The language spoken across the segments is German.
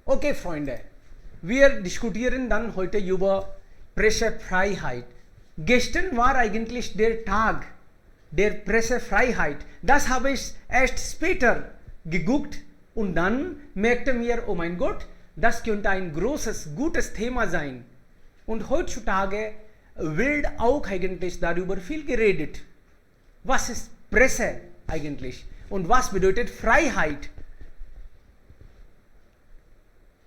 Okay, Freunde, wir diskutieren dann heute über Pressefreiheit. Gestern war eigentlich der Tag der Pressefreiheit. Das habe ich erst später geguckt und dann merkte mir, oh mein Gott, das könnte ein großes, gutes Thema sein. Und heutzutage wird auch eigentlich darüber viel geredet. Was ist Presse eigentlich? Und was bedeutet Freiheit?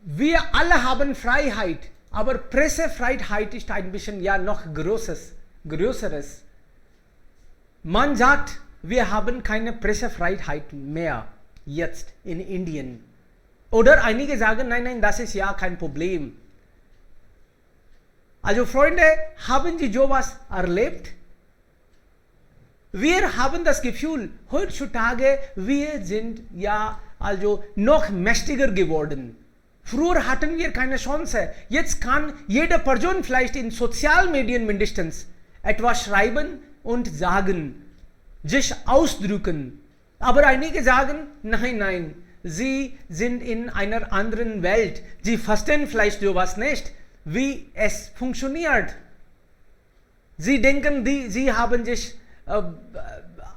Wir alle haben Freiheit, aber Pressefreiheit ist ein bisschen ja noch größeres. Man sagt, wir haben keine Pressefreiheit mehr jetzt in Indien. Oder einige sagen, nein, das ist ja kein Problem. Also Freunde, haben Sie sowas erlebt? Wir haben das Gefühl, heutzutage, wir sind ja also noch mächtiger geworden. Früher hatten wir keine Chance. Jetzt kann jede Person vielleicht in Sozialmedien mindestens etwas schreiben und sagen, sich ausdrücken. Aber einige sagen, nein, sie sind in einer anderen Welt. Sie verstehen vielleicht sowas nicht, wie es funktioniert. Sie denken, sie haben sich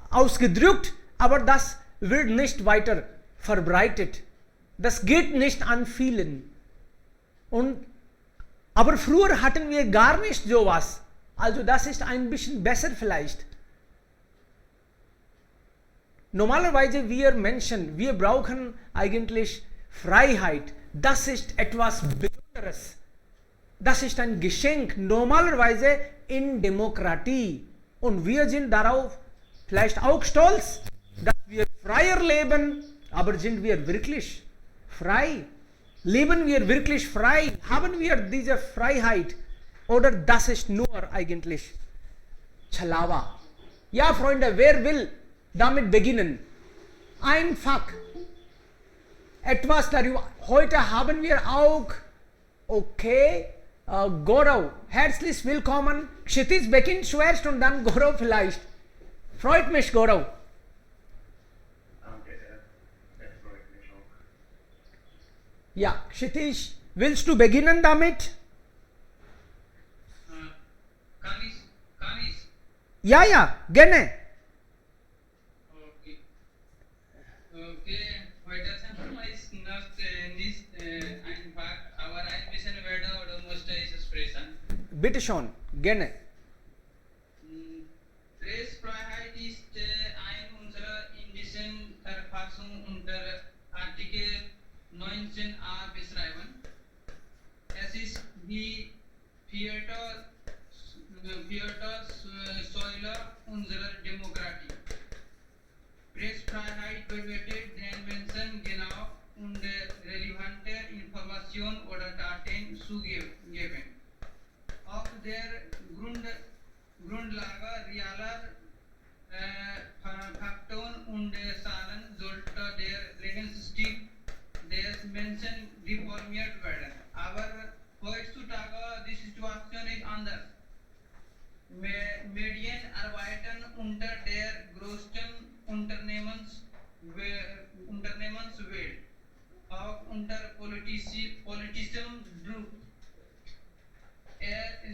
ausgedrückt, aber das wird nicht weiter verbreitet. Das geht nicht an vielen. Aber früher hatten wir gar nicht sowas. Also das ist ein bisschen besser vielleicht. Normalerweise wir Menschen, wir brauchen eigentlich Freiheit. Das ist etwas Besonderes. Das ist ein Geschenk. Normalerweise in Demokratie. Und wir sind darauf vielleicht auch stolz, dass wir freier leben. Aber sind wir wirklich frei? Leben wir wirklich frei? Haben wir diese Freiheit? Oder das ist nur eigentlich Chalawa? Ja, Freunde, wer will damit beginnen? Einfach etwas darüber. Heute haben wir auch, okay, Gaurav, herzlich willkommen. Kshitij beginnt zuerst und dann Gaurav vielleicht. Freut mich, Gaurav. Ja, Kshitij, willst du beginnen damit? Kann ich? Ja, gerne. Okay, heute Thema ist nicht einfach, aber ein bisschen Wörter oder musste ich sprechen. Bitte schon, gerne. Pressefreiheit ist ein unserer indischen Verfassung unter Artikel 19a beschreiben. Es ist die vierte Säule unserer Demokratie. Pressefreiheit bedeutet den Menschen genau und relevante Informationen oder Daten zu geben. Auf der Grundlage realer Faktoren und Zahlen sollte der Lebensstil des Menschen reformiert werden. Aber heutzutage die Situation ist anders. Medien arbeiten unter der größten Unternehmenswelt, auch unter politischem Druck.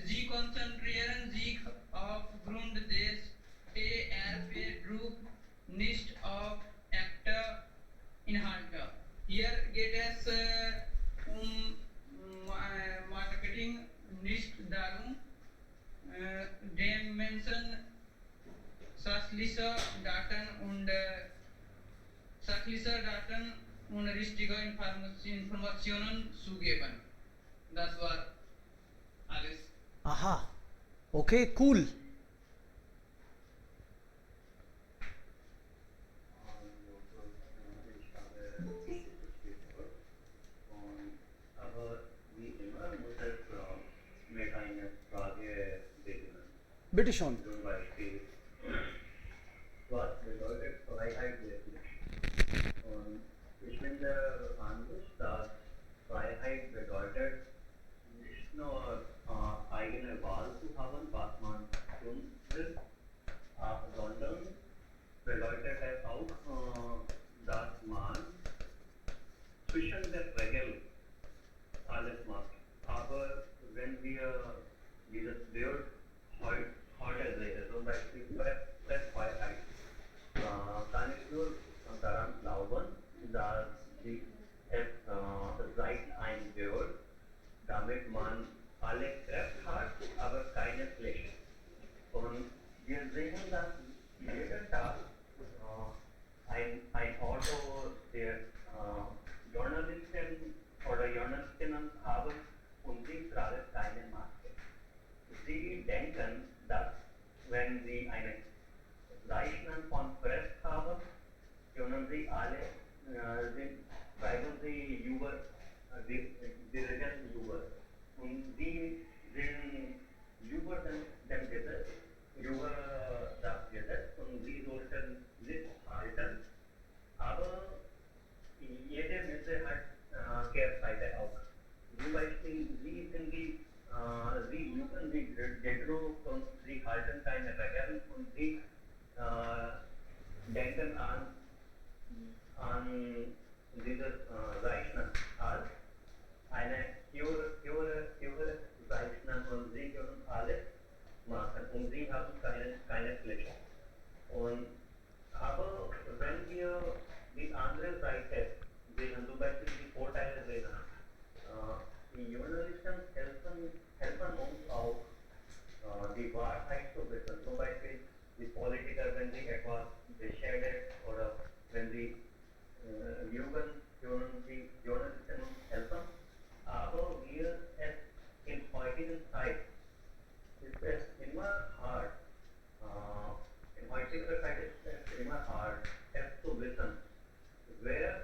Sie konzentrieren sich aufgrund des TRP-Drucks nicht auf echte Inhalte. Hier geht es um Marketing, nicht darum, den Menschen sachliche Daten und richtige Informationen zu geben. Das war alles. Aha, okay, cool. Aber wie immer muss es mit einer Frage beginnen. Bitte schon. Zum Beispiel, was bedeutet Freiheit wirklich? Und ich finde anders, dass Freiheit bedeutet nicht nur eigene Wahl zu haben, was man tun will, sondern bedeutet es auch, dass man zwischen der Regel alles machen. Aber wenn wir dieses Wort heute sehen, zum Beispiel Pressfreiheit, kann ich nur daran glauben, dass es sei ein Wort, damit man alle Kräfte hat, aber keine Fläche. Und wir sehen, dass jeden Tag ein Auto der Journalisten oder Journalistinnen haben und sie tragen keine Maske. Sie denken, dass wenn sie eine Zeichnung von Press haben, können sie alle, schreiben sie über, die reden über. Und sie sind über dem Gesetz, über das Gesetz und sie sollten sich halten. Aber jede Messe hat Kehrseite auch. Zum Beispiel, sie üben die Gedruck und sie halten keine Regeln und sie denken an dieses Zeichnen als eine höhere Zeichnen und sie können alles machen und sie haben keine Fläche. Aber wenn wir die andere Seite sehen, zum Beispiel die Vorteile sehen, die Journalisten helfen uns auch, die Wahrheit zu wissen. Zum Beispiel die Politiker, wenn sie etwas beschädigt oder wenn sie lügen, können die Journalisten uns helfen. Aber in heutiger Zeit ist es immer hart. In heutiger Zeit ist es immer hart, es zu wissen, wer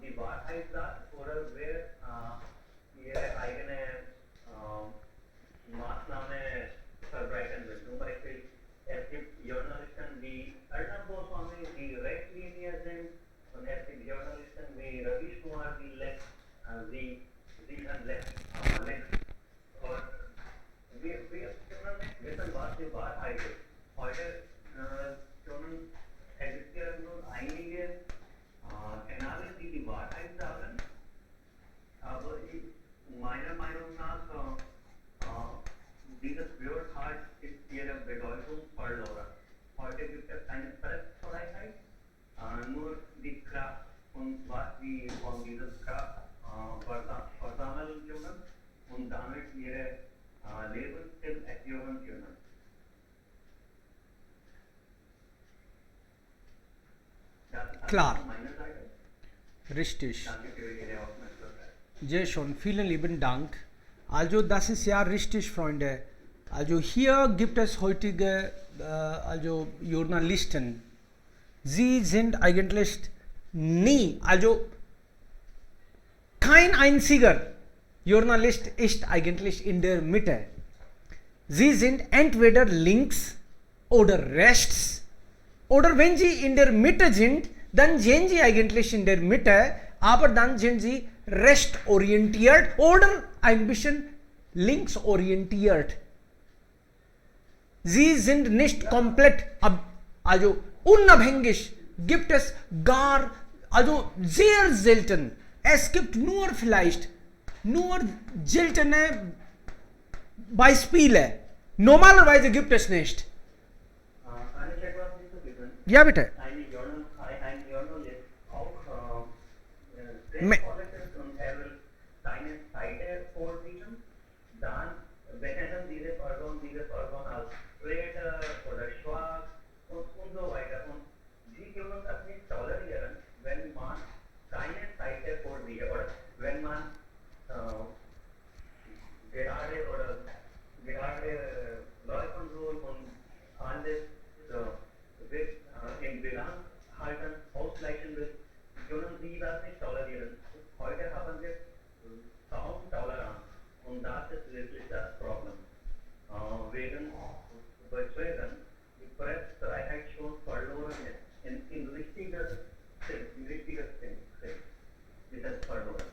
die Wahrheit sagt oder wer ihre eigene Maßnahme verbreiten will. Zum Beispiel, es gibt Journalisten wie Arnab Goswami, die Rechtslinie sind, und es gibt Journalisten wie Ravish Kumar, die sie sind links. Und wir können nicht wissen, was die Wahrheit ist. Heute existieren nur einige Kanäle, die Wahrheit sagen, aber meiner Meinung nach dieses Wort hat ihre Bedeutung verloren. Heute gibt es keine Pressfreiheit, nur die Kraft und was wir von dieser Kraft versammeln können und damit ihre Lebensstil erhöhen können. Klar. Meine Seite. Richtig. Danke für Ihre Aufmerksamkeit. Sehr schön, vielen lieben Dank. Also das ist ja richtig, Freunde. Also hier gibt es heutige Journalisten. Sie sind eigentlich nie, also kein einziger Journalist ist eigentlich in der Mitte. Sie sind entweder links oder rechts, oder wenn sie in der Mitte sind, dann sind sie eigentlich in der Mitte, aber dann sind sie rechtsorientiert oder ein bisschen linksorientiert. Sie sind nicht komplett, also unabhängig, gibt es gar, also sehr selten. Es gibt nur vielleicht, nur seltene Beispiele. Normalerweise gibt es nicht. Kann ich etwas hinzufügen? Ja, bitte. Ein Journalist auch Me- sehr politisch und er will seine Seite vorziehen, dann benennen diese Person als Traitor oder schwach und so weiter. Und sie können das nicht tolerieren, wenn man keine Seite vorzieht oder wenn man gerade laufen soll und alles in Bilanz halten, ausgleichen will, können sie das nicht tolerieren. Heute haben wir kaum Toleranz und das ist wirklich das Problem. Wegen die Pressfreiheit schon verloren ist. In richtiger Sinn ist es verloren.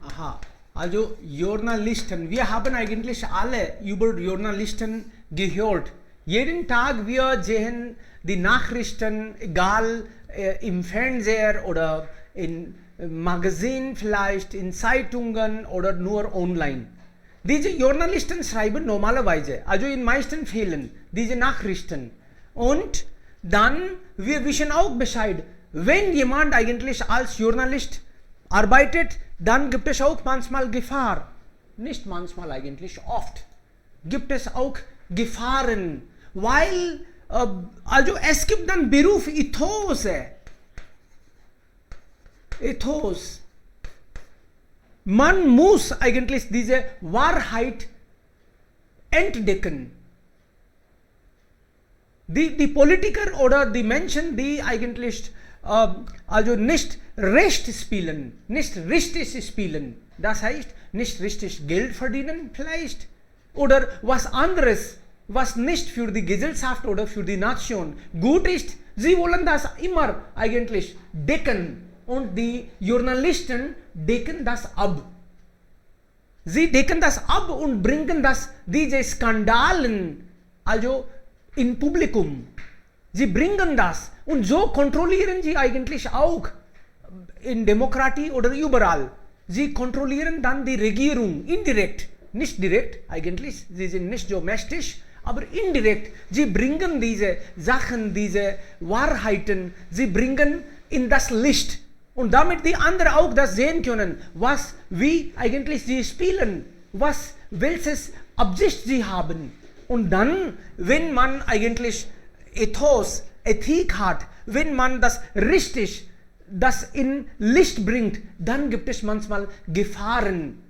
Aha, also Journalisten, wir haben eigentlich alle über Journalisten gehört. Jeden Tag wir sehen die Nachrichten, egal im Fernseher oder in Magazinen vielleicht, in Zeitungen oder nur online. Diese Journalisten schreiben normalerweise, also in meisten Fällen, diese Nachrichten. Und dann, wir wissen auch Bescheid, wenn jemand eigentlich als Journalist arbeitet, dann gibt es auch manchmal Gefahr. Nicht manchmal eigentlich, oft gibt es auch Gefahren, weil, also es gibt dann Beruf Ethos. Man muss eigentlich diese Wahrheit entdecken. Die Politiker oder die Menschen, die eigentlich also nicht recht spielen, nicht richtig spielen, das heißt nicht richtig Geld verdienen vielleicht oder was anderes, was nicht für die Gesellschaft oder für die Nation gut ist, sie wollen das immer eigentlich decken. Und die Journalisten decken das ab. Sie decken das ab und bringen diese Skandalen also in Publikum. Sie bringen das und so kontrollieren sie eigentlich auch in Demokratie oder überall. Sie kontrollieren dann die Regierung indirekt, nicht direkt eigentlich. Sie sind nicht so mächtig, aber indirekt. Sie bringen diese Sachen, diese Wahrheiten, sie bringen in das Licht. Und damit die anderen auch das sehen können, wie eigentlich sie spielen, welches Absicht sie haben. Und dann, wenn man eigentlich Ethos, Ethik hat, wenn man das richtig, das in Licht bringt, dann gibt es manchmal Gefahren,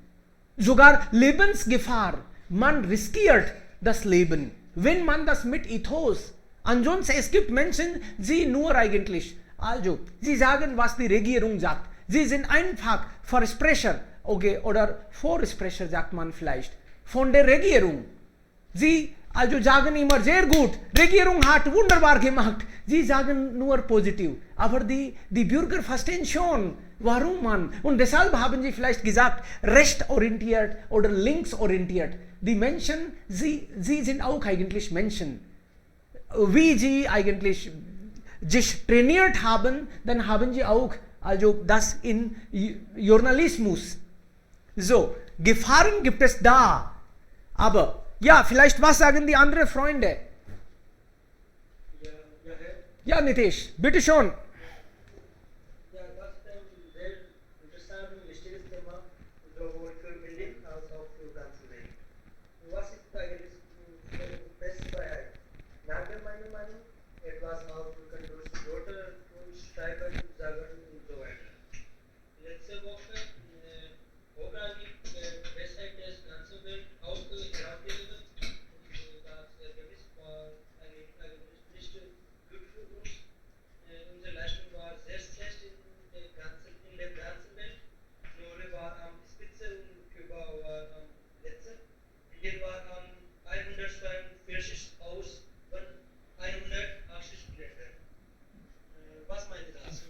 sogar Lebensgefahr. Man riskiert das Leben, wenn man das mit Ethos. Ansonsten, es gibt Menschen, die nur eigentlich, also, sie sagen, was die Regierung sagt. Sie sind einfach Versprecher, okay, oder Vorsprecher, sagt man vielleicht, von der Regierung. Sie also sagen immer sehr gut, Regierung hat wunderbar gemacht. Sie sagen nur positiv. Aber die Bürger verstehen schon, warum man. Und deshalb haben sie vielleicht gesagt, rechtorientiert oder linksorientiert. Die Menschen, sie sind auch eigentlich Menschen. Wie sie eigentlich sich trainiert haben, dann haben sie auch also das in Journalismus. So, Gefahren gibt es da. Aber, ja, vielleicht was sagen die anderen Freunde? Ja, Nitish, bitte schon. Ja, das ist ein sehr interessantes und wichtiges Thema, sowohl für Berlin als auch für ganze Welt. Was ist eigentlich Pressefreiheit? Nach meiner Meinung, etwas ausdrücken durch Wörter, durch Schreiben, Sagen und so weiter. Letzte Woche wurde die Website des ganzen Welt auch herausgegeben, das Ergebnis war eigentlich nicht gut für uns. Unsere Leistung war sehr schlecht in der ganzen Welt. Norway war am Spitze und Kuba war am letzten. Indien war am 142 aus von 180 Plätzen. Was meint ihr das?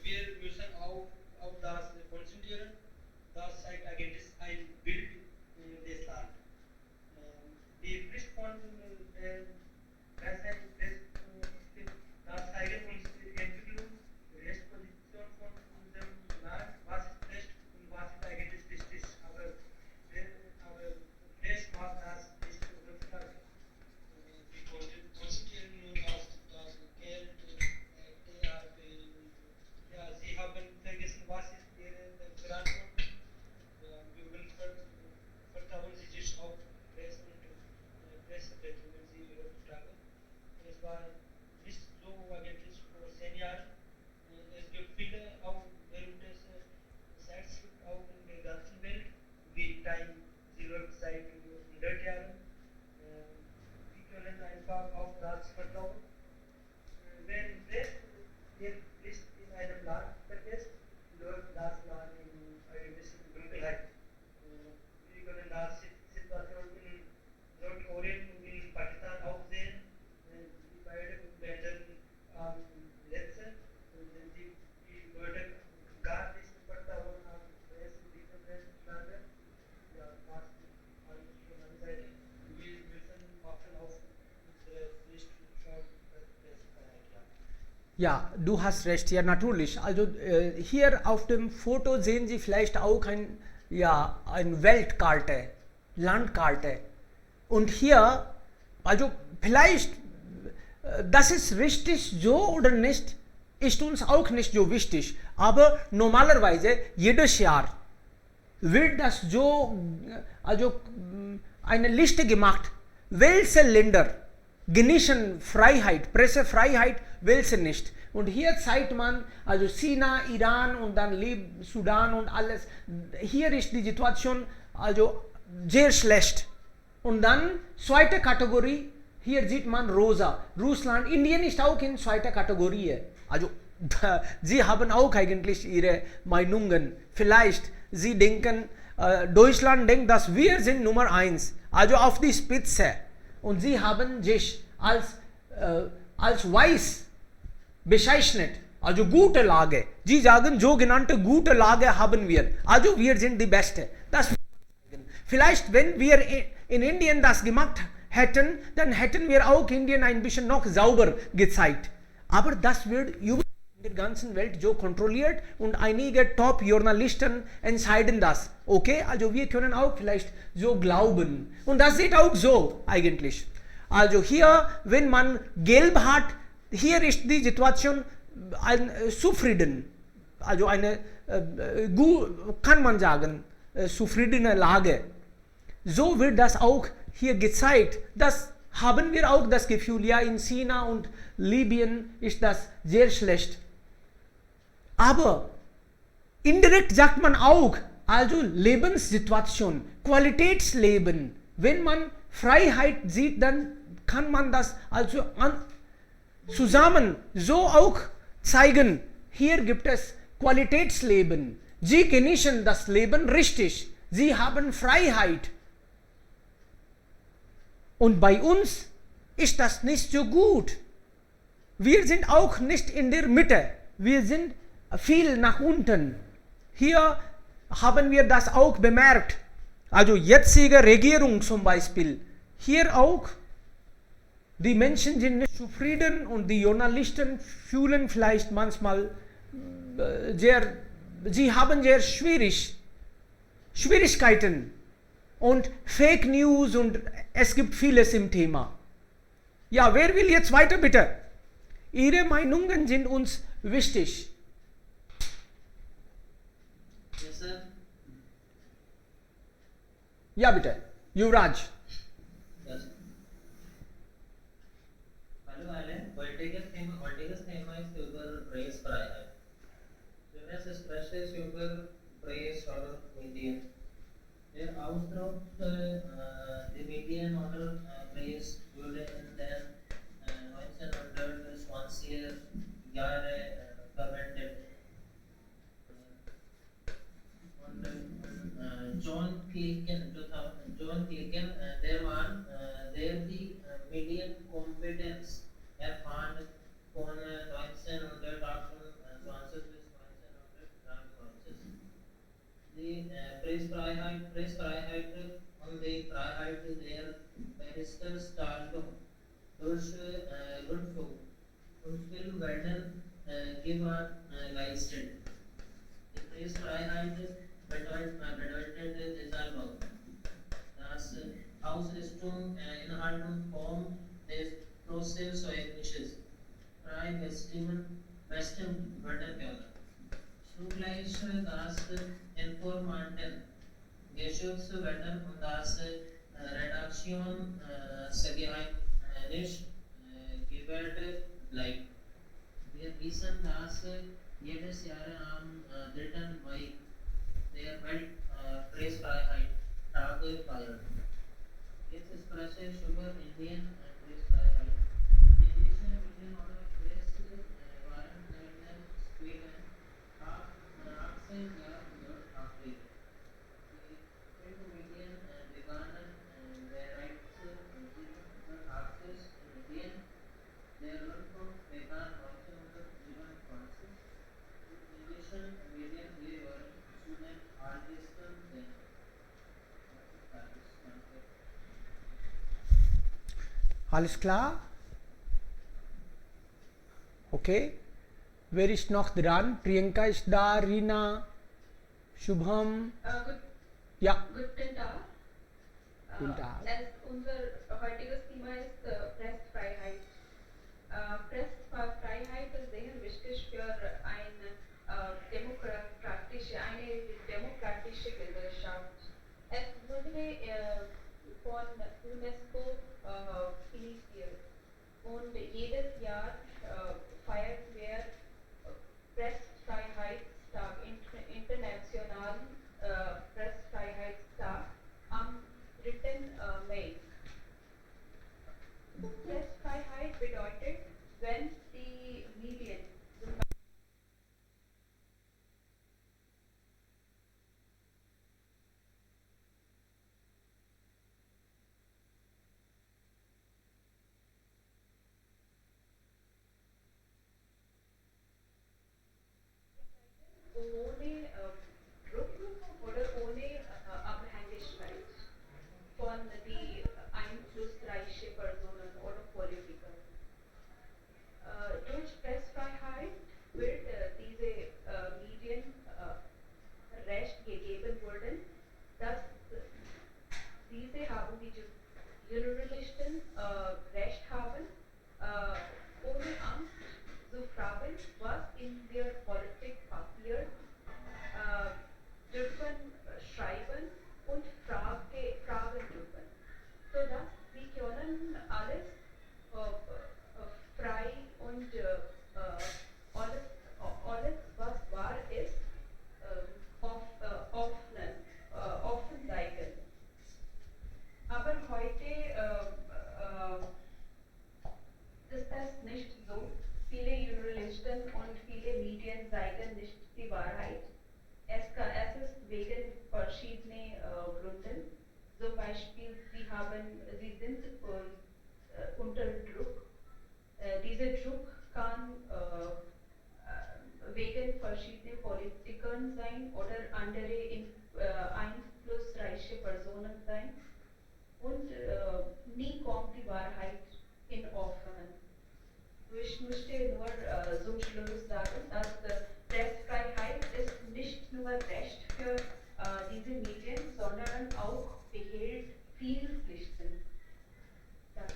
Ja, du hast recht, ja natürlich. Also hier auf dem Foto sehen Sie vielleicht auch ein Weltkarte, Landkarte. Und hier, also vielleicht, das ist richtig so oder nicht, ist uns auch nicht so wichtig. Aber normalerweise jedes Jahr wird das so, also eine Liste gemacht, welche Länder genießen Freiheit, Pressefreiheit, welche nicht. Und hier zeigt man, also China, Iran und dann Sudan und alles. Hier ist die Situation also sehr schlecht. Und dann zweite Kategorie, hier sieht man rosa. Russland, Indien ist auch in zweiter Kategorie. Also sie haben auch eigentlich ihre Meinungen. Vielleicht sie denken, Deutschland denkt, dass wir sind Nummer 1, also auf die Spitze. Und sie haben sich als weiß bezeichnet, also gute Lage. Sie sagen, sogenannte gute Lage haben wir, also wir sind die Beste. Das vielleicht, wenn wir in Indien das gemacht hätten, dann hätten wir auch Indien ein bisschen noch sauber gezeigt. Aber das wird überall in der ganzen Welt so kontrolliert und einige Top-Journalisten entscheiden das. Okay, also wir können auch vielleicht so glauben. Und das sieht auch so eigentlich. Also hier, wenn man gelb hat, hier ist die Situation zufrieden. Also eine, kann man sagen, zufriedene Lage. So wird das auch hier gezeigt. Das haben wir auch das Gefühl, ja, in China und Libyen ist das sehr schlecht. Aber indirekt sagt man auch, also Lebenssituation, Qualitätsleben. Wenn man Freiheit sieht, dann kann man das also zusammen so auch zeigen. Hier gibt es Qualitätsleben. Sie genießen das Leben richtig. Sie haben Freiheit. Und bei uns ist das nicht so gut. Wir sind auch nicht in der Mitte. Wir sind viel nach unten. Hier haben wir das auch bemerkt. Also jetzige Regierung zum Beispiel. Hier auch. Die Menschen sind nicht zufrieden und die Journalisten fühlen vielleicht manchmal sie haben sehr Schwierigkeiten und Fake News und es gibt vieles im Thema. Ja, wer will jetzt weiter bitte? Ihre Meinungen sind uns wichtig. Yes, sir. Ja, bitte. Yuvraj. Yes. Hallo alle. Heutiges Thema ist über Preisfreiheit. Wenn es spreche ist über Preis oder Medien. Der Ausdruck die Medien oder Preis wurde in den 1920er Jahre verwendet. Und John Clickan, der war der die Medienkompetenz erfand von 1928 bis 1993. Die Pressfreiheit und die Freiheit der Berichterstattung durch Rundfunk und Film werden gewährleistet. Die Pressfreiheit bedeutet deshalb auch, dass Ausrüstung innerhalb und Form des Prozesszeugnisses frei bestimmt werden können. Zugleich das Informanten geschützt werden und das Redaktionsgeheimnis gewährt bleibt. Wir wissen, dass jedes Jahr am 3. Mai der Weltpressfreiheit Tag feiert. Jetzt spreche ich über Indien Pressfreiheit. Die indische Medien oder Press waren in Sweden 18 Jahre dort aktiv. Die print Medien begannen bereits 1780 in Indien. Der Rundfunk begann 1927. Die indischen Medien waren zunächst ältesten Länder. Alles klar? Okay. wer ist noch dran? Priyanka ist da, Rina, Shubham. Ja. Guten Tag. Guten Tag. Unser heutiges Thema ist Pressfreiheit. Pressfreiheit ist sehr wichtig für eine demokratische Gesellschaft. Es wurde von UNESCO initiiert und jedes Jahr feiern wir Pressfreiheitstag, internationalen Pressfreiheitstag am 3. Mai. Pressfreiheit bedeutet, wenn die Medien ohne Druck oder ohne Abhängigkeit von die einflussreichen Personen oder Politikern. Durch Pressfreiheit wird diese Medien Recht gegeben worden, dass diese haben die Journalisten Recht haben, ohne Angst zu fragen, was in der Politik passiert, dürfen schreiben und fragen dürfen, sodass sie können alles frei und alles, was wahr ist, offen zeigen. Aber heute ist es nicht so. Viele Journalisten und viele Medien zeigen nicht die Wahrheit. Es ist wegen verschiedener Gründen. Zum Beispiel, sie sind unter Druck. Dieser Druck kann wegen verschiedener Politikern sein oder andere einflussreiche Personen sein. Und nie kommt die Wahrheit in Offenen. Ich möchte nur zum Schluss sagen, dass Pressfreiheit ist nicht nur Recht für diese Medien, sondern auch behält viele Pflichten. Danke.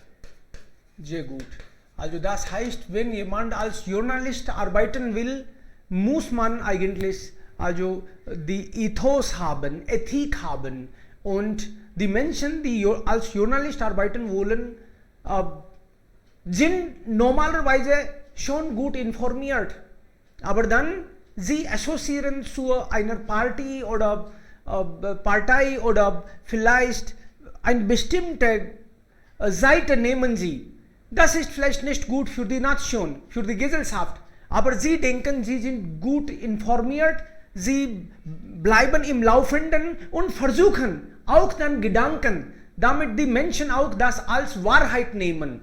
Sehr gut. Also das heißt, wenn jemand als Journalist arbeiten will, muss man eigentlich also die Ethos haben, Ethik haben. Und die Menschen, die als Journalist arbeiten wollen, sind normalerweise schon gut informiert. Aber dann sie assoziieren zu einer Party oder Partei oder vielleicht eine bestimmte Seite nehmen sie. Das ist vielleicht nicht gut für die Nation, für die Gesellschaft. Aber sie denken, sie sind gut informiert, sie bleiben im Laufenden und versuchen auch dann Gedanken, damit die Menschen auch das als Wahrheit nehmen.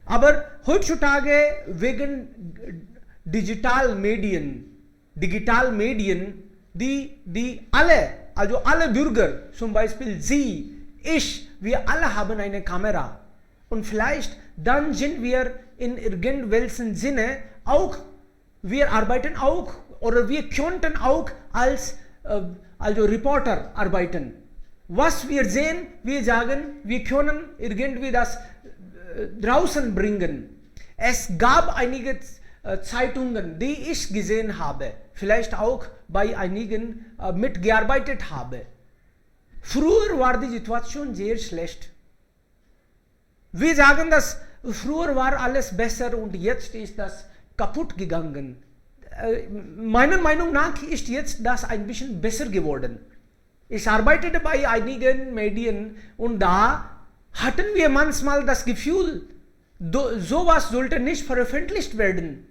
Aber heutzutage wegen Digitalmedien, die alle Bürger, zum Beispiel Sie, ich, wir alle haben eine Kamera. Und vielleicht dann sind wir in irgendwelchen Sinne auch, wir arbeiten auch oder wir könnten auch als Reporter arbeiten. Was wir sehen, wir sagen, wir können irgendwie das draußen bringen. Es gab einige Zeitungen, die ich gesehen habe, vielleicht auch bei einigen mitgearbeitet habe. Früher war die Situation sehr schlecht. Wir sagen, dass früher war alles besser und jetzt ist das kaputt gegangen. Meiner Meinung nach ist jetzt das ein bisschen besser geworden. Ich arbeitete bei einigen Medien und da hatten wir manchmal das Gefühl, sowas sollte nicht veröffentlicht werden.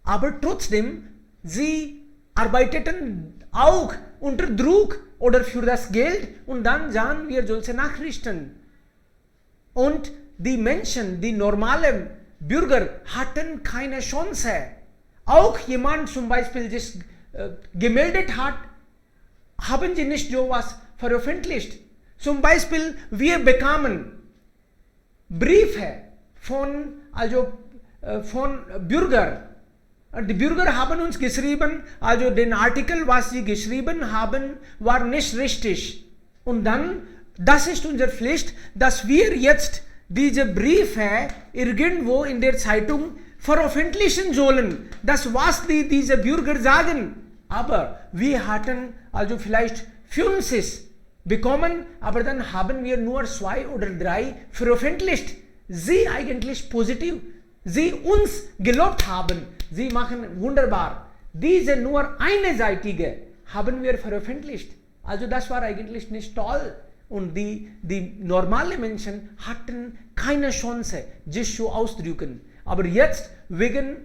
Aber trotzdem, sie arbeiteten auch unter Druck oder für das Geld und dann sahen wir solche Nachrichten. Und die Menschen, die normalen Bürger hatten keine Chance. Auch jemand zum Beispiel sich gemeldet hat, haben sie nicht sowas veröffentlicht. Zum Beispiel, wir bekamen Briefe von Bürgern, Die Bürger haben uns geschrieben, also den Artikel, was sie geschrieben haben, war nicht richtig. Und dann, das ist unsere Pflicht, dass wir jetzt diese Briefe irgendwo in der Zeitung veröffentlichen sollen. Das, was diese Bürger sagen. Aber wir hatten also vielleicht 50 bekommen, aber dann haben wir nur 2 oder 3 veröffentlicht. Sie eigentlich positiv, sie uns gelobt haben, sie machen wunderbar. Diese nur einseitige haben wir veröffentlicht. Also das war eigentlich nicht toll. Und die normalen Menschen hatten keine Chance, sich so auszudrücken. Aber jetzt wegen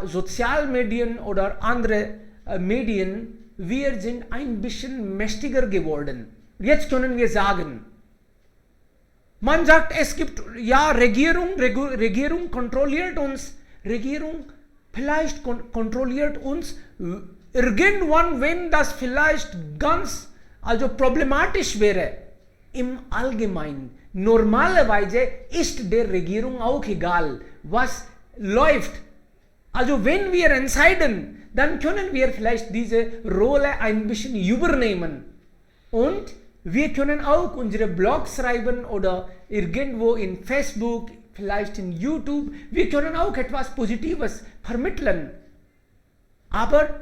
Sozialmedien oder andere Medien, wir sind ein bisschen mächtiger geworden. Jetzt können wir sagen, man sagt, es gibt, Regierung kontrolliert uns, Regierung vielleicht kontrolliert uns, irgendwann, wenn das vielleicht ganz problematisch wäre, im Allgemeinen. Normalerweise ist der Regierung auch egal, was läuft. Also wenn wir entscheiden, dann können wir vielleicht diese Rolle ein bisschen übernehmen. Und wir können auch unsere Blogs schreiben oder irgendwo in Facebook, vielleicht in YouTube. Wir können auch etwas Positives vermitteln. Aber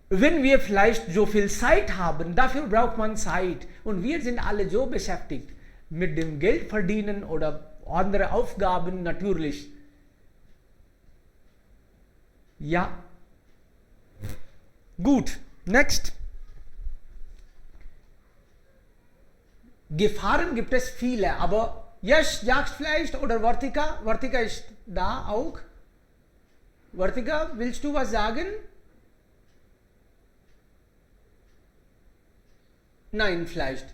wenn wir vielleicht so viel Zeit haben, dafür braucht man Zeit. Und wir sind alle so beschäftigt mit dem Geld verdienen oder andere Aufgaben natürlich. Ja. Gut, next. Gefahren gibt es viele, aber Yash sagt vielleicht oder Vartika? Vartika ist da auch. Vartika, willst du was sagen? Nein, vielleicht.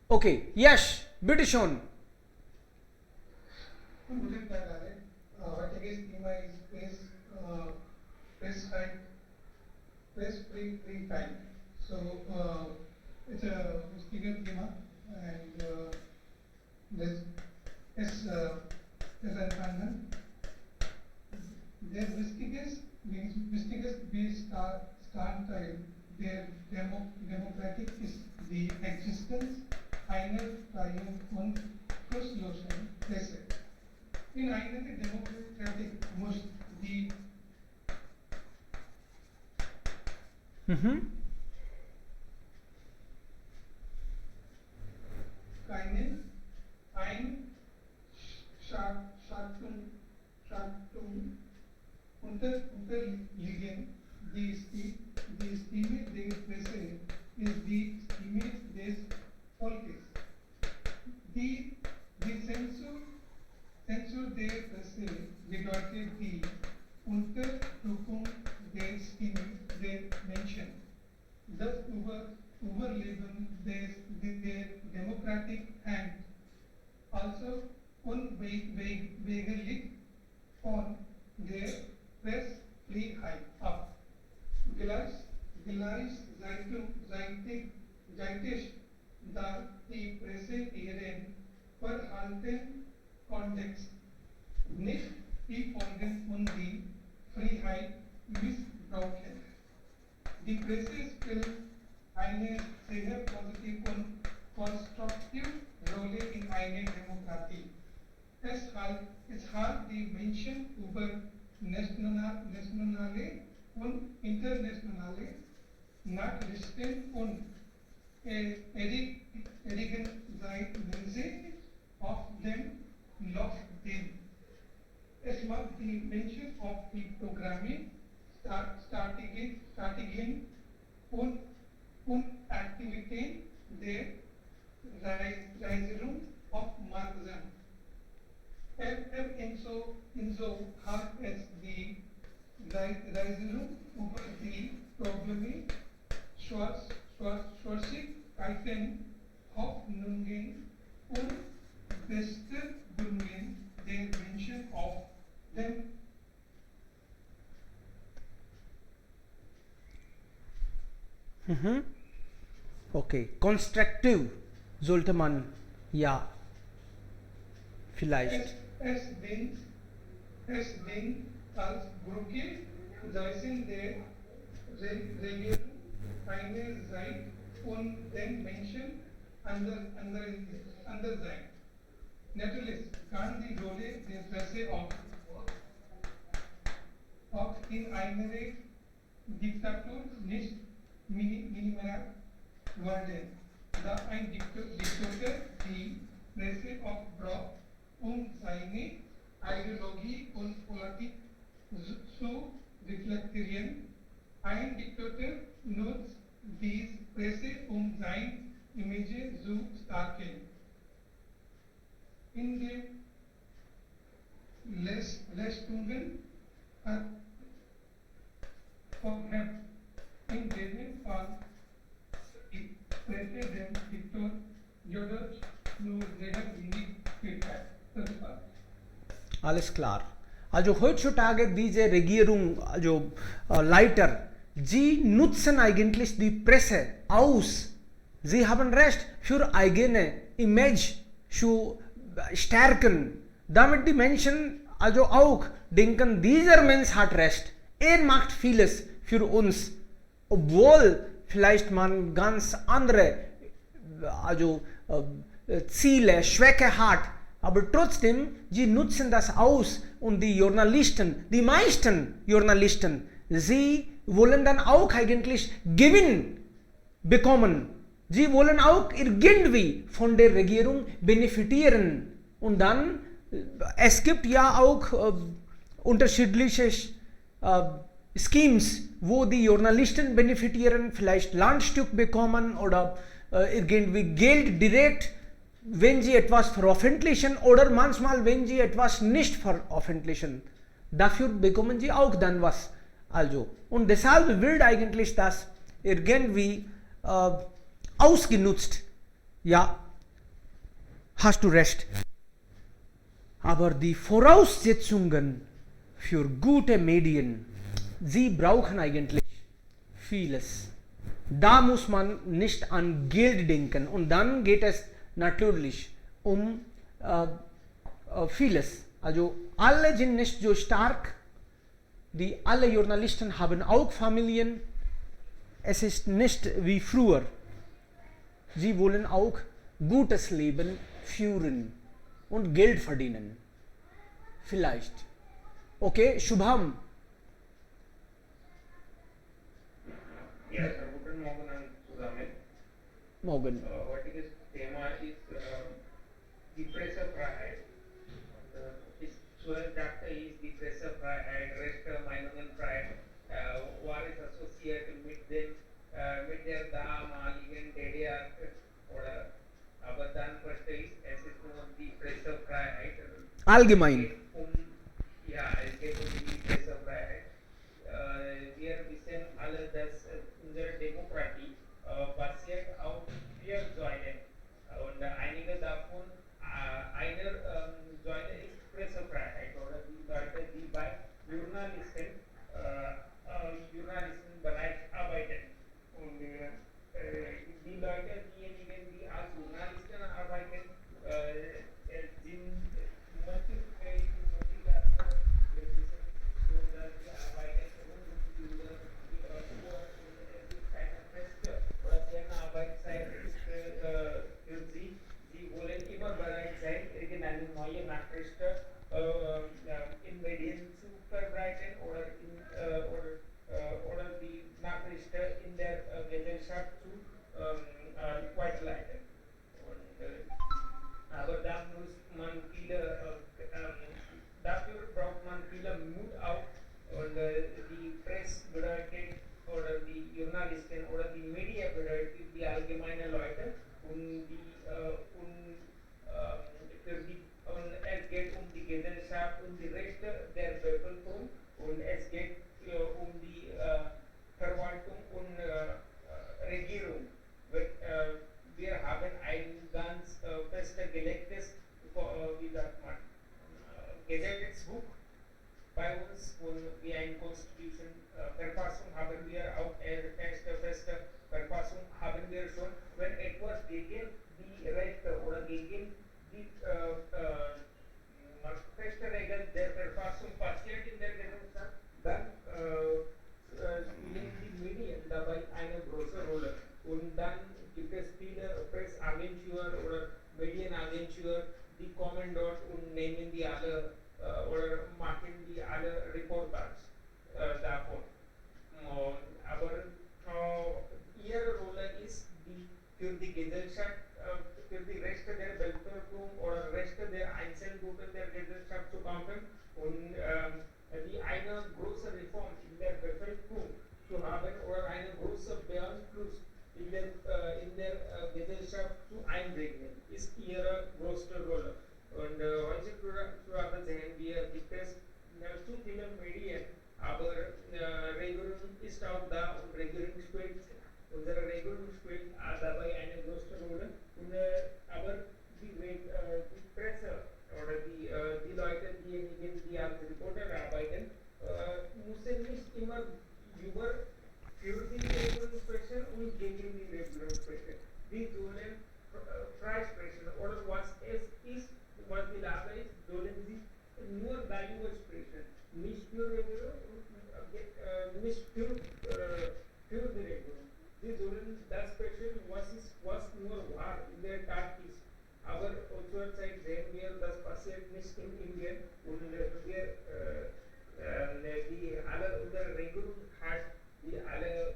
Okay, Yash, bitte schon. Guten Tag alle. Heutiges Thema ist Press-Free Time. So it's a bigger thema, and this as Alexander, their mysticus based start time, their democratic is the existence, einer Triumph und Schlusslosen, Presse. In einer democratic muss die keinen Schattung unterliegen. Die Stimme der Presse ist die Stimme des Volkes. Die Zensur der Presse bedeutet die Unterdrückung der Stimme der Menschen. Das Überleben der Democratic Hand also unweigerlich von der Pressfreiheit ab. Gleichzeitig darf die Presse ihren Verhalten Kontext nicht die Folgen und die Freiheit missbrauchen. Die Presse spielt eine sehr positive und konstruktive Rolle in einer Demokratie. Es hat die Menschen über nationale und internationale Nachrichten und erregen Seiten auf dem Laufenden. Es macht die Menschen auf die Programme, Strategien und Aktivitäten der Reisung aufmerksam. Ebenso hat es die Reisung über die Probleme, Schwierigkeiten, Hoffnungen und Bestrebungen der Menschen auf dem Okay, constructive sollte man vielleicht. Es dient als Brücke zwischen der Regierung einerseits und den Menschen andererseits. Natürlich kann die Rolle der Presse auch in einer Diktatur nicht minimiert werden, da ein Diktator die Presse auch braucht, seine Ideologie und Politik zu reflektieren. Ein Diktator nutzt die Presse, sein Image zu stärken. In den Leistungen hat in diesem Fall die Presse den Diktator Jodot nur sehr wenig Feedback. Das war's. Alles klar. Also heutzutage diese Regierung, also Leiter, sie nutzen eigentlich die Presse aus. Sie haben Recht für eigene Image zu stärken, damit die Menschen also auch denken, dieser Mensch hat Recht. Er macht vieles für uns, obwohl vielleicht man ganz andere also Ziele, Schwäche hat. Aber trotzdem, sie nutzen das aus und die Journalisten, die meisten Journalisten, sie wollen dann auch eigentlich Gewinn bekommen. Sie wollen auch irgendwie von der Regierung benefitieren. Und dann, es gibt ja auch unterschiedliche Schemes, wo die Journalisten benefitieren, vielleicht Landstück bekommen oder irgendwie Geld direkt, wenn sie etwas veröffentlichen oder manchmal, wenn sie etwas nicht veröffentlichen. Dafür bekommen sie auch dann was. Also, und deshalb wird eigentlich das irgendwie ausgenutzt. Ja, hast du recht. Aber die Voraussetzungen für gute Medien, sie brauchen eigentlich vieles. Da muss man nicht an Geld denken und dann geht es natürlich um vieles. Also alle sind nicht so stark, alle Journalisten haben auch Familien. Es ist nicht wie früher. Sie wollen auch gutes Leben führen und Geld verdienen. Vielleicht. Okay, Shubham. Ja, guten Morgen zusammen. Morgen. Heutiges Thema ist die Pressefreiheit. Zuerst dachte ich, die Pressefreiheit, Rechte-Meinungenfreiheit war es assoziiert mit der damaligen DDR. Aber dann verstehe ich, es ist nur die Pressefreiheit. Allgemein. Es geht um die Pressefreiheit. Wir wissen alle, dass unsere Demokratie basiert auf 4 Säulen. Und einige davon, eine Säule ist Pressefreiheit oder die Leute, die bei Journalistenbereich arbeiten. Und die Leute, diejenigen, die als Journalisten arbeiten, sind motiviert, wir wissen schon, dass sie arbeiten rund um die Uhr, es ist keine feste oder keine Arbeitszeit ist für sie. Sie wollen immer bereit sein, irgendeine neue Nachricht in Medien zu verbreiten oder die Nachricht in der Gesellschaft zu weiterleiten. Aber dafür braucht man viel Mut auch. Und die Presse bedeutet, oder die Journalisten oder die Media bedeutet die allgemeinen Leute. Und es geht um die Gesellschaft, um die Rechte der Bevölkerung und es geht um die Verwaltung und Regierung. Wir haben ein ganz festgelegtes, Gesetzbuch bei uns und wie eine Verfassung haben wir auch erste feste Verfassung haben wir schon. Wenn für die Gesellschaft, für die Rechte der Bevölkerung oder Rechte der Einzelgruppen der Gesellschaft zu kämpfen und die eine große Reform in der Bevölkerung zu haben oder einen großen Beeinfluss in der Gesellschaft zu einbringen, ist ihre größte Rolle. Und heutzutage sehen wir, gibt es zu viele Medien, aber Regierung ist auch da und unsere Regierung spielt dabei eine große Rolle. Aber die Presse oder die Leute, die als Reporter arbeiten, müssen nicht immer über für die Regierung sprechen und gegen die Regierung sprechen. Die sollen frei sprechen oder was es ist, was die Lage ist, sollen sie nur darüber sprechen. Nicht für Regierung, nicht für die Regierung. Sie sollen das sprechen, was nur wahr in der Tat ist. Aber zurzeit sehen wir, das passiert nicht in Indien und unsere Regierung hat die alle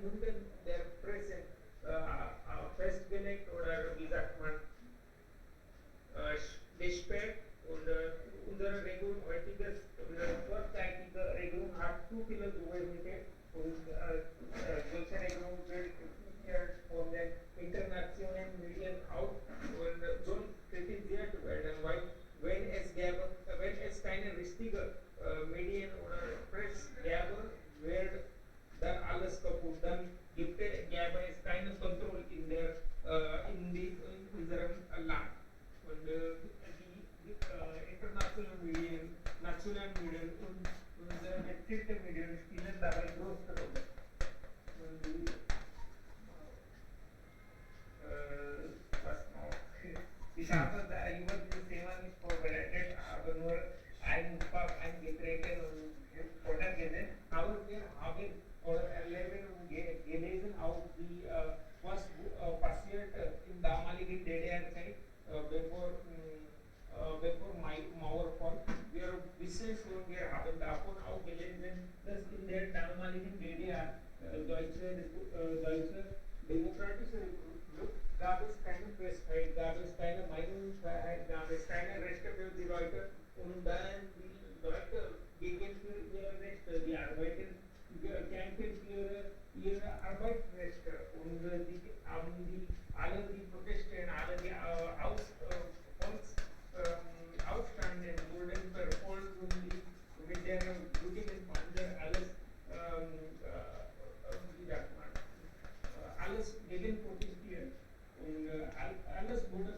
Gründe der Presse festgelegt oder wie sagt man, gesperrt und unsere Regierung, vorzeitige Regierung hat zu viele Souveränität und solche Regierung wird von den internationalen Medien auch und so kritisiert werden, weil wenn es keine richtige Medien oder Presse gäbe, wäre dann alles kaputt, dann gäbe es keinen Kontrolle in unserem Land. Und die internationalen Medien, nationalen Medien und unsere bezirkte Medien spielen dabei große Rolle. Und was noch? Ich habe da über dieses Thema nicht vorbereitet, aber nur ein Getränke und Futter gesehen. Aber wir haben oder erleben und gelesen auch was passiert in damaligen DDR-Zeit, bevor Mauerfall. Wir wissen schon, wir haben davon auch gelesen, dass in der damaligen DDR deutsche demokratische Republik gab es keine Pressfreiheit, gab es keine Meinungsfreiheit, gab es keine Rechte für die Leute und dann die Leute gegen ihre Rechte, die arbeiten, kämpfen für ihre Arbeitsrechte und alle die Proteste, alle die Aufstände wurden verfolgt und mit der Jugendbande alles alles gegen protestiert und alles wurde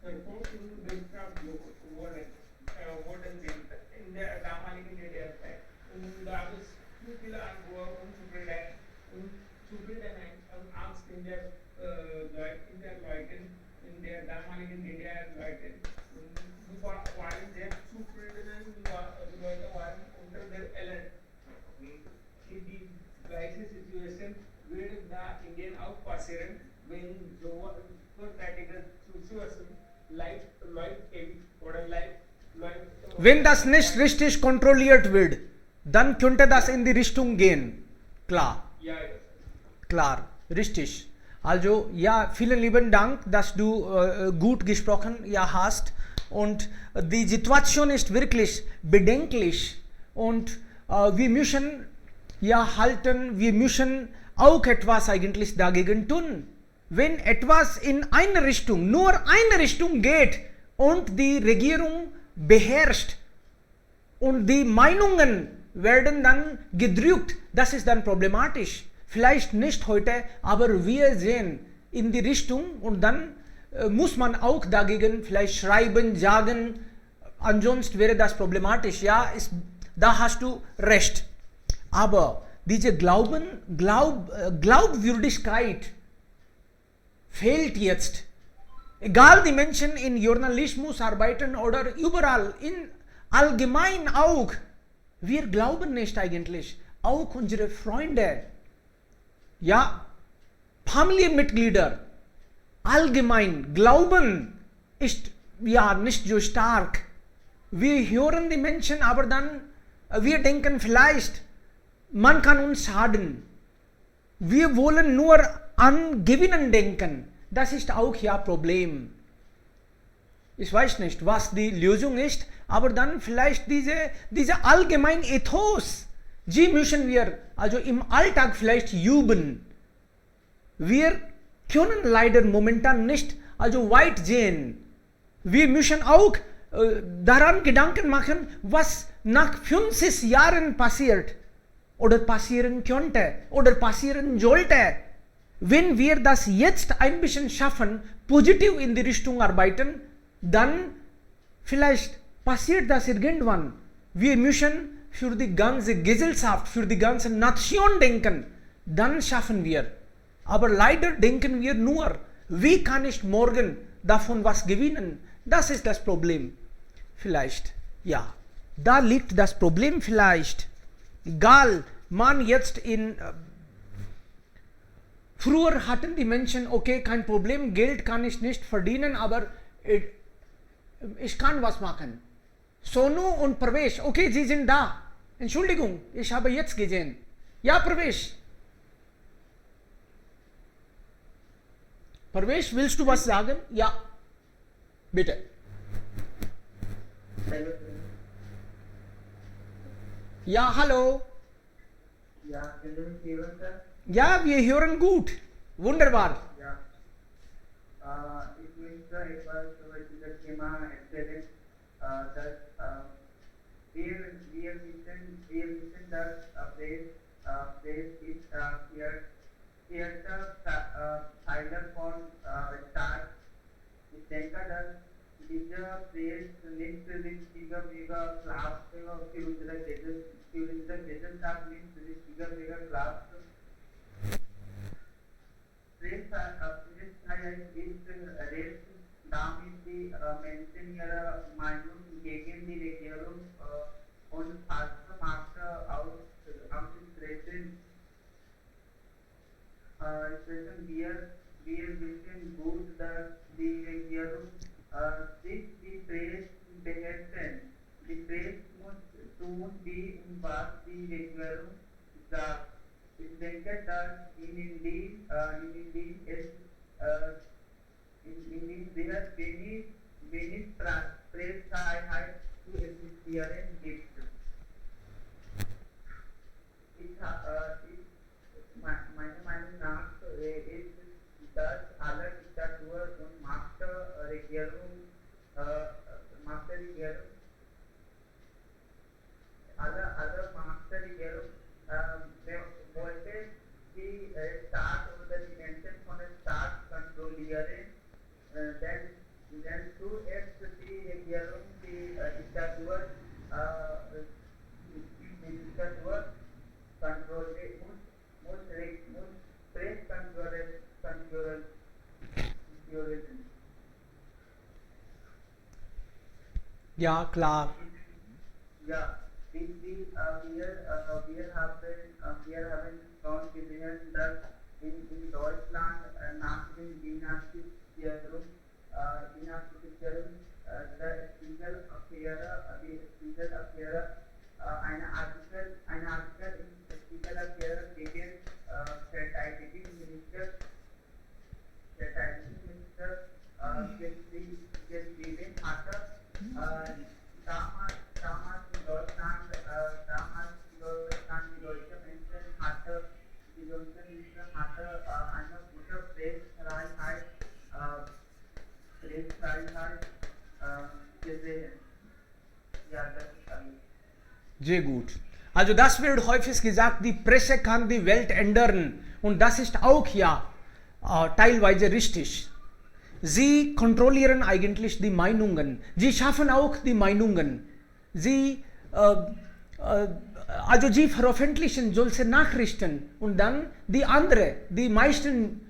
verfolgt und bestraft worden in der damaligen DDR-Zeit. Und da ist zu viele Angst und Angst in der Leuten, in der damaligen DDR-Leuten. Und die waren sehr zufrieden, die Leute waren unter der Alert. In die gleiche Situation würde da Indien auch passieren, wenn so vorzeitige Situation läuft oder läuft. Wenn das nicht richtig kontrolliert wird, dann könnte das in die Richtung gehen. Klar. Ja. Klar, richtig. Also ja, vielen lieben Dank, dass du gut gesprochen hast. Und die Situation ist wirklich bedenklich. Und wir müssen wir müssen auch etwas eigentlich dagegen tun. Wenn etwas in eine Richtung, nur eine Richtung geht und die Regierung beherrscht und die Meinungen werden dann gedrückt, das ist dann problematisch. Vielleicht nicht heute, aber wir sehen in die Richtung und dann muss man auch dagegen vielleicht schreiben, sagen, ansonsten wäre das problematisch. Ja, da hast du recht. Aber diese Glaubwürdigkeit fehlt jetzt. Egal die Menschen in Journalismus arbeiten oder überall, in allgemein auch, wir glauben nicht eigentlich. Auch unsere Freunde, ja, Familienmitglieder, allgemein, Glauben ist ja nicht so stark. Wir hören die Menschen, aber dann, wir denken vielleicht, man kann uns schaden. Wir wollen nur angewinnen denken. Das ist auch ja Problem. Ich weiß nicht, was die Lösung ist, aber dann vielleicht diese allgemein Ethos, die müssen wir also im Alltag vielleicht üben. Wir können leider momentan nicht also weit sehen. Wir müssen auch daran Gedanken machen, was nach 50 Jahren passiert oder passieren könnte oder passieren sollte. Wenn wir das jetzt ein bisschen schaffen, positiv in die Richtung arbeiten, dann vielleicht passiert das irgendwann. Wir müssen für die ganze Gesellschaft, für die ganze Nation denken. Dann schaffen wir. Aber leider denken wir nur, wie kann ich morgen davon was gewinnen? Das ist das Problem. Vielleicht, ja. Da liegt das Problem vielleicht. Egal, man jetzt früher hatten die Menschen, okay, kein Problem, Geld kann ich nicht verdienen, aber ich kann was machen. Sonu und Pravesh, okay, sie sind da. Entschuldigung, ich habe jetzt gesehen. Ja, Pravesh. Pravesh, willst du was sagen? Ja. Bitte. Ja, hallo. Ja, können Sie mich hören, Sir? Ja, wir hören gut. Wunderbar. Ja. Ich möchte etwas über dieses Thema erzählen, dass wir wissen, dass Press ist vierter Pfeiler von Staat. Ich denke, dass dieser Press nicht wichtiger Klasse für unsere Gesellschaft nicht wichtiger Klasse. Pressfreiheit ist Recht, damit die Menschen ihre Meinung gegen die Regierung und falsche Macht aussprechen. Wir wissen gut, dass die Regierung sich die Presse beherrscht. Die Presse muss tun, wie und was die Regierung sagt. Ich denke, dass in Indien sehr wenig Pressfreiheit zu existieren gibt. Meiner Meinung nach ist, dass alle Diktatur und Machtregierung wollte die Staat oder die Menschen von der Staat kontrollieren, denn zuerst die Regierung die Diktatur kontrollieren muss Press kontrollieren. Ja, klar. Ja, wir haben schon gesehen, dass in Deutschland nach dem Dynastisierung der Spiegel-Affäre eine Artikel in Spiegel-Affäre gegen Verteidigungsminister geschrieben hatte. Damals in Deutschland die deutsche Menschen hatte eine gute Pressfreiheit gesehen. Ja, das ist alles. Sehr gut. Also das wird häufig gesagt, die Presse kann die Welt ändern. Und das ist auch ja teilweise richtig. Sie kontrollieren eigentlich die Meinungen. Sie schaffen auch die Meinungen. Sie veröffentlichen solche Nachrichten und dann die meisten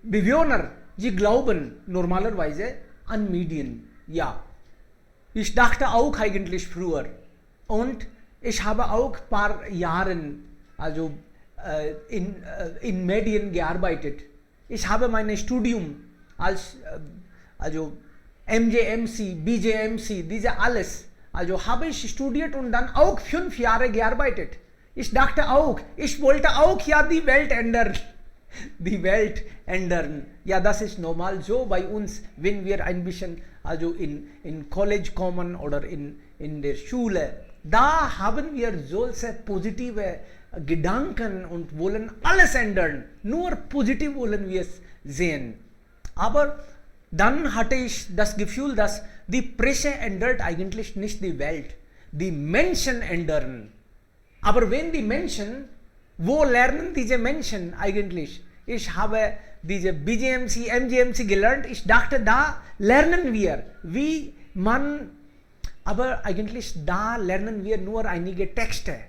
Bewohner, sie glauben normalerweise an Medien. Ja, ich dachte auch eigentlich früher und ich habe auch ein paar Jahre in Medien gearbeitet. Ich habe mein Studium als MJMC, BJMC, diese alles. Also habe ich studiert und dann auch 5 Jahre gearbeitet. Ich dachte auch, ich wollte auch ja die Welt ändern. Die Welt ändern. Ja, das ist normal so bei uns, wenn wir ein bisschen also in College kommen oder in der Schule. Da haben wir solche positive Gedanken und wollen alles ändern. Nur positiv wollen wir es sehen. Aber dann hatte ich das Gefühl, dass die Presse ändert eigentlich nicht die Welt. Die Menschen ändern. Aber wenn die Menschen, wo lernen diese Menschen eigentlich? Ich habe diese BGMC, MGMC gelernt. Ich dachte, da lernen wir, wie man, aber eigentlich da lernen wir nur einige Texte.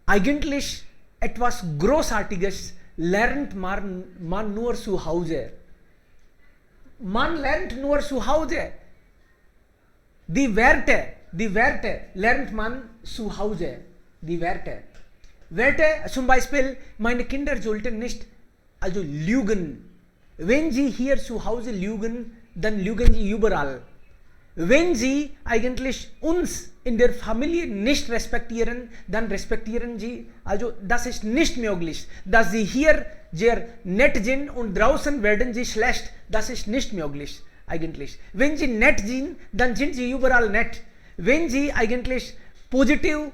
Eigentlich etwas Großartiges lernt man nur zu Hause. Man lernt nur zu Hause. Die Werte lernt man zu Hause. Die Werte, zum Beispiel, meine Kinder sollten nicht also lügen. Wenn sie hier zu Hause lügen, dann lügen sie überall. Wenn sie eigentlich uns in der Familie nicht respektieren, dann respektieren sie, also das ist nicht möglich. Dass sie hier sehr nett sind und draußen werden sie schlecht, das ist nicht möglich eigentlich. Wenn sie nett sind, dann sind sie überall nett. Wenn sie eigentlich positiv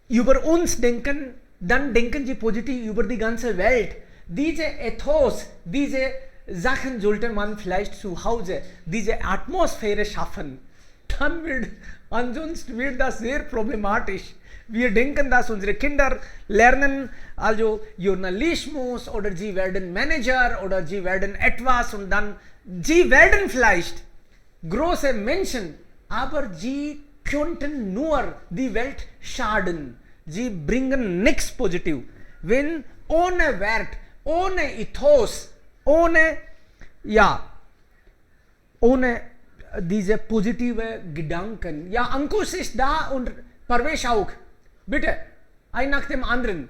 über uns denken, dann denken sie positiv über die ganze Welt. Diese Ethos, diese Sachen sollte man vielleicht zu Hause, diese Atmosphäre schaffen. Ansonsten wird das sehr problematisch. Wir denken, dass unsere Kinder lernen, also Journalismus oder sie werden Manager oder sie werden etwas und dann, sie werden vielleicht große Menschen, aber sie könnten nur die Welt schaden. Sie bringen nichts positiv. Wenn ohne Wert, ohne Ethos, ohne diese positive Gedanken. Ja, Ankush ist da und Parvesh auch. Bitte, ein nach dem anderen.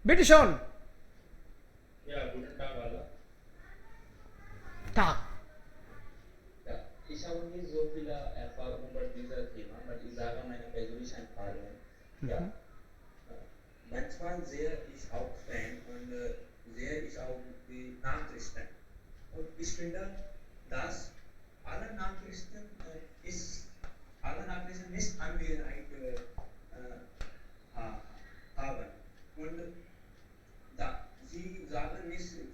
Bitte schon. Ja, guten Tag, alle. Tag. Ja, ich habe nicht so viele Erfahrungen über dieses Thema, aber ich sage meine persönlichen Erfahrungen. Ja. Manchmal sehe ich auch Fan und sehe ich auch die Nachrichten. Und ich finde, dass alle Nachrichten nicht Anwesenheit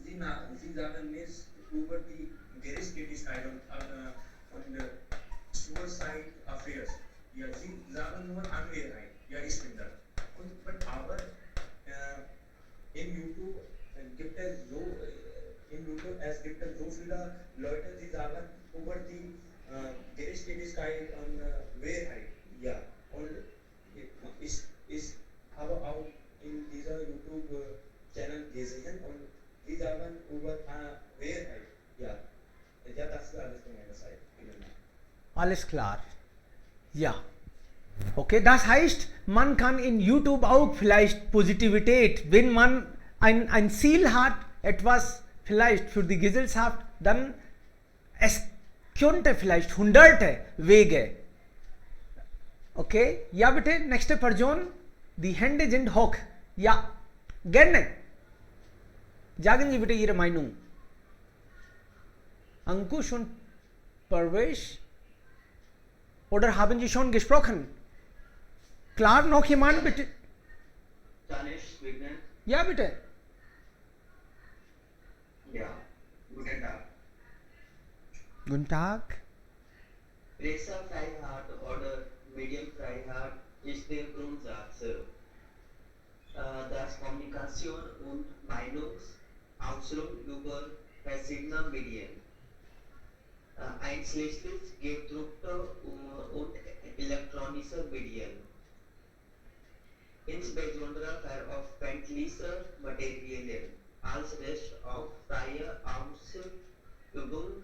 haben. Und sie sagen nicht über die Gerechtigkeit und Suicide Affairs. Ja, sie sagen nur Anwesenheit. Ja, ich finde. Aber in YouTube gibt es so viele Leute, die sagen über die Gerechtigkeit und Wahrheit. Ja, und ich habe auch in dieser YouTube-Channel gesehen und die sagen über Wahrheit. Ja, das ist alles von meiner Seite. Alles klar. Ja. Okay, das heißt, man kann in YouTube auch vielleicht Positivität, wenn man ein Ziel hat, etwas vielleicht für die Gesellschaft, dann es könnte vielleicht hunderte Wege. Okay, ja bitte, nächste Person, die Hände sind hoch. Ja, gerne. Sagen Sie bitte Ihre Meinung. Ankush und Parvesh, oder haben Sie schon gesprochen? Klar, noch jemand bitte? Danish, Vignan. Ja, bitte. Ja, guten Tag. Guten Tag. Pressefreiheit oder Medienfreiheit ist der Grundsatz, dass Kommunikation und Meinungsausdruck über verschiedene Medien, einschließlich gedruckter und elektronischer Medien, insbesondere veröffentlichter Materialien, als Recht auf freie Ausübung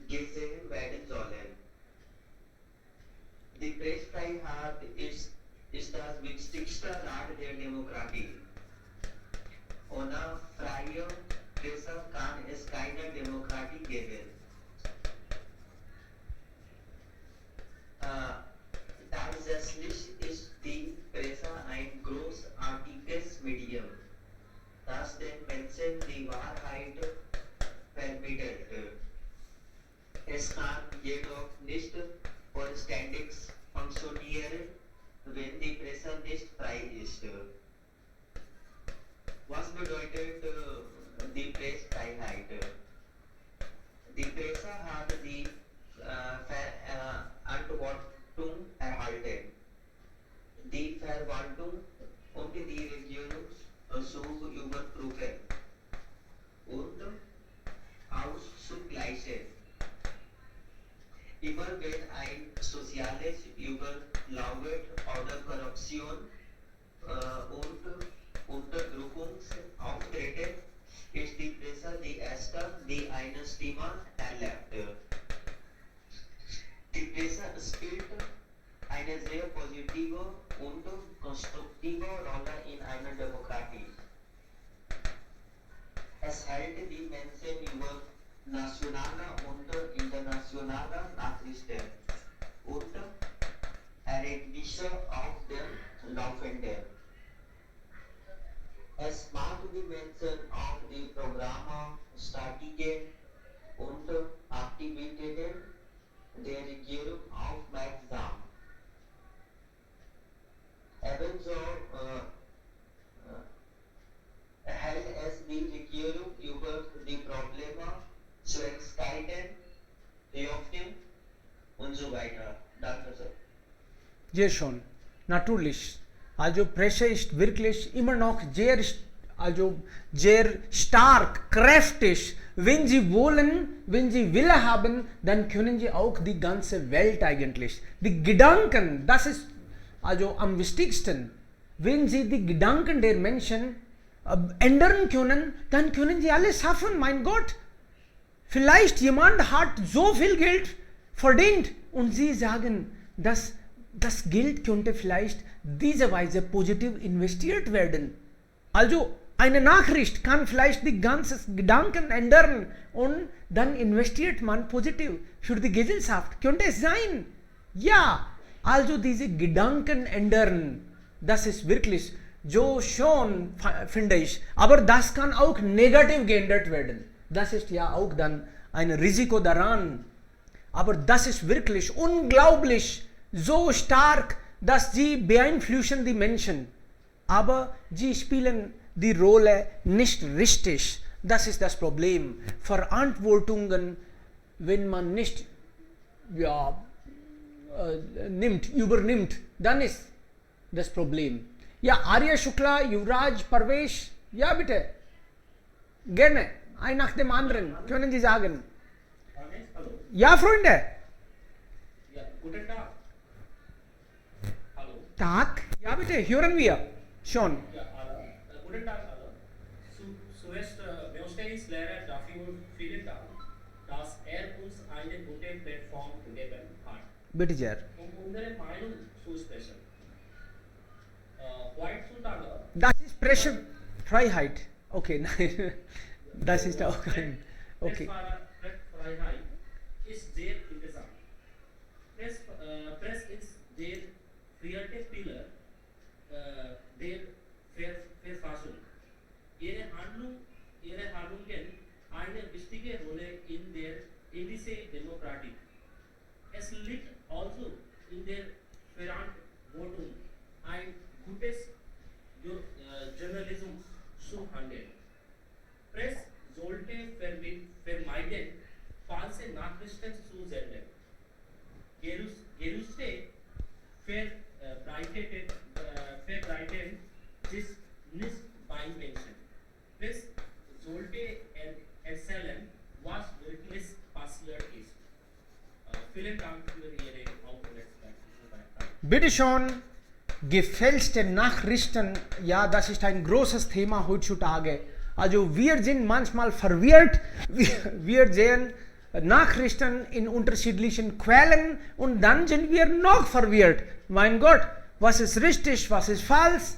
gesehen werden sollen. Die Pressefreiheit ist das wichtigste Rad der Demokratie. Ohne freie Presse kann es keine Demokratie geben. Tatsächlich Menschen über nationale und internationale Nachrichten und Ereignisse auf dem Laufenden. Es macht die Menschen auf die Programme, Strategien und Aktivitäten der Regierung aufmerksam. Ebenso hält es die Regierung über die Probleme, Schwierigkeiten, Hoffnung und so weiter. Danke sehr. Ja schon, natürlich. Also Presse ist wirklich immer noch sehr stark, kräftig. Wenn sie wollen, wenn sie Wille haben, dann können sie auch die ganze Welt eigentlich. Die Gedanken, das ist also am wichtigsten. Wenn sie die Gedanken der Menschen ändern können, dann können sie alles schaffen, mein Gott. Vielleicht jemand hat so viel Geld verdient und sie sagen, dass das Geld könnte vielleicht diese Weise positiv investiert werden. Also eine Nachricht kann vielleicht die ganzen Gedanken ändern und dann investiert man positiv für die Gesellschaft. Könnte es sein? Ja, also diese Gedanken ändern, das ist wirklich so schon, finde ich. Aber das kann auch negativ geändert werden. Das ist ja auch dann ein Risiko daran. Aber das ist wirklich unglaublich so stark, dass sie beeinflussen die Menschen. Aber sie spielen die Rolle nicht richtig. Das ist das Problem. Verantwortungen, wenn man nicht übernimmt, dann ist das Problem. Ja, Arya Shukla, Yuvraj, Parvesh, ja bitte. Gerne, ein nach dem anderen, können Sie sagen. Hallo. Ja, Freunde. Ja, guten Tag. Hallo. Tag, ja bitte, hören wir schon. Ja, guten Tag alle. Zuerst möchte ich Lehrer dafür vielen Dank, dass uns eine gute Plattform gegeben hat, Bitte sehr. um unsere Meinung zu sprechen. Heutzutage, Das ist Pressefreiheit. Okay, nein. Das ist auch ein. Okay. Pressfreiheit ist sehr interessant. Press ist der vierte Pillar der Verfassung. Ihre Handlungen eine wichtige Rolle in dieser Demokratie. Es liegt also in der Verantwortung, ein gutes Journalismus zu handeln. Press sollte vermeiden, falsche Nachrichten zu senden. Gerüchte verbreiten sich nicht bei Menschen. Press sollte erzählen, was wirklich passiert ist. Vielen Dank für Ihre Aufmerksamkeit. Bitte schon, gefälschte Nachrichten, ja, das ist ein großes Thema heutzutage. Also wir sind manchmal verwirrt, wir sehen Nachrichten in unterschiedlichen Quellen und dann sind wir noch verwirrt. Mein Gott, was ist richtig, was ist falsch?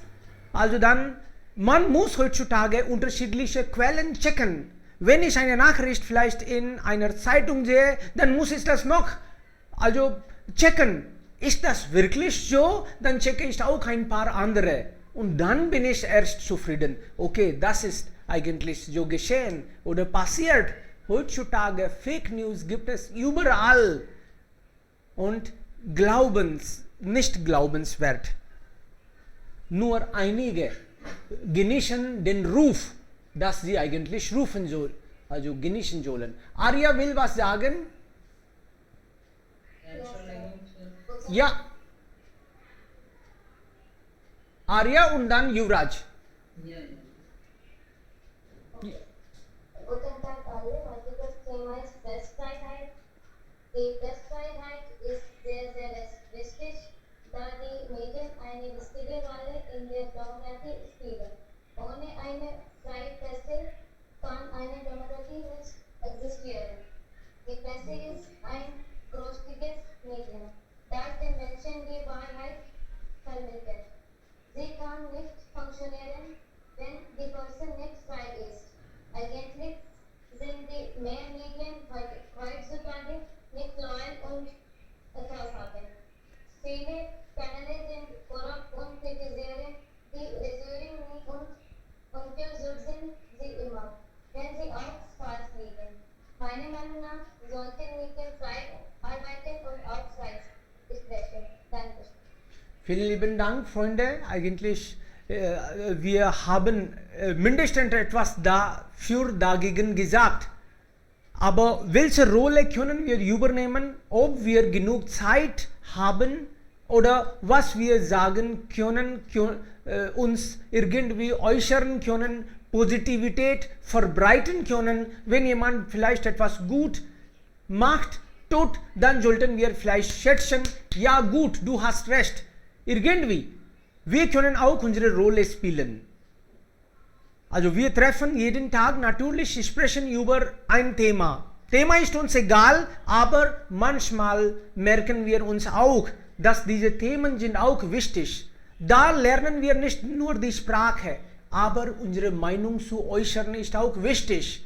Also dann, man muss heutzutage unterschiedliche Quellen checken. Wenn ich eine Nachricht vielleicht in einer Zeitung sehe, dann muss ich das noch checken. Ist das wirklich so? Dann checke ich auch ein paar andere. Und dann bin ich erst zufrieden. Okay, das ist eigentlich so geschehen oder passiert. Heutzutage Fake News gibt es überall. Und nicht glaubenswert. Nur einige genießen den Ruf, dass sie eigentlich rufen sollen, also genießen sollen. Arya will was sagen? Ja. Arya und dann Yuvraj. Guten Tag alle, heutiges Thema ist Pressfreiheit. Die Pressfreiheit ist sehr, sehr wichtig, da die Medien eine wichtige Rolle in der Demokratie spielen. Ohne eine freie Presse kann eine Demokratie nicht existieren. Die Presse ist ein großzügiges Medium, das den Menschen die Wahrheit vermittelt. Sie kann nicht funktionieren, wenn die Person nicht frei ist. Eigentlich sind die Meermedien heutzutage nicht loyal und etwas haben. Viele Kanäle sind korrupt und kritisieren die Regierung nicht und unterstützen sie immer, wenn sie auch falsch liegen. Meiner Meinung nach sollten Medien frei arbeiten und auch frei sprechen. Danke. Vielen lieben Dank, Freunde. Eigentlich, wir haben mindestens etwas dagegen gesagt. Aber welche Rolle können wir übernehmen, ob wir genug Zeit haben oder was wir sagen können, uns irgendwie äußern können, Positivität verbreiten können. Wenn jemand vielleicht etwas gut macht, tut, dann sollten wir vielleicht schätzen, ja gut, du hast recht. Irgendwie, wir können auch unsere Rolle spielen. Also wir treffen jeden Tag natürlich, sprechen über ein Thema. Thema ist uns egal, aber manchmal merken wir uns auch, dass diese Themen sind auch wichtig. Da lernen wir nicht nur die Sprache, aber unsere Meinung zu äußern ist auch wichtig.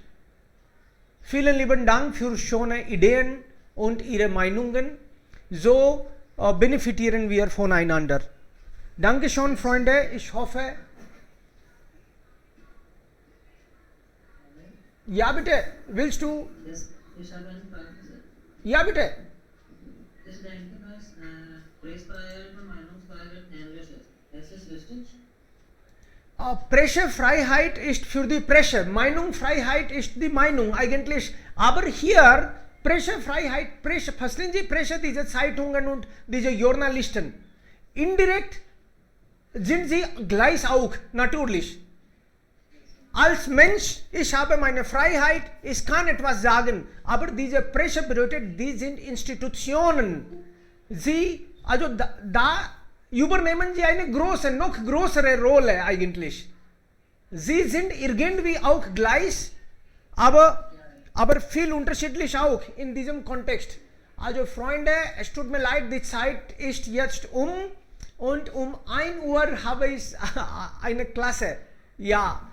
Vielen lieben Dank für schöne Ideen und Ihre Meinungen. So benefitieren wir voneinander. Dankeschön, Freunde. Ich hoffe. Ja, bitte. Willst du? Ich habe eine Frage. Ja, bitte. Ich denke, dass Pressfreiheit und Meinungsfreiheit ähnlich ist. Es ist richtig? Pressefreiheit ist für die Presse. Meinungsfreiheit ist die Meinung eigentlich. Aber hier Pressefreiheit, verstehen Sie, Presse, diese Zeitungen und diese Journalisten. Indirekt sind sie gleich auch, natürlich. Als Mensch, ich habe meine Freiheit, ich kann etwas sagen, aber diese Presse bedeutet, die sind Institutionen. Sie, also da übernehmen sie eine große, noch größere Rolle eigentlich. Sie sind irgendwie auch gleich, aber viel unterschiedlich auch in diesem Kontext. Also Freunde, es tut mir leid, die Zeit ist jetzt um und um 1 Uhr habe ich eine Klasse. Ja,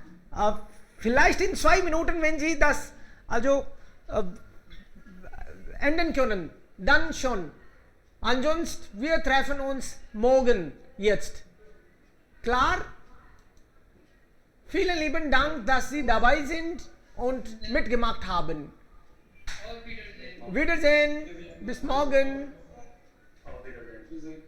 vielleicht in 2 Minuten, wenn Sie das also enden können, dann schon. Ansonsten, wir treffen uns morgen jetzt. Klar? Vielen lieben Dank, dass Sie dabei sind und mitgemacht haben. Auf Wiedersehen. Wiedersehen. Bis morgen. Auf Wiedersehen.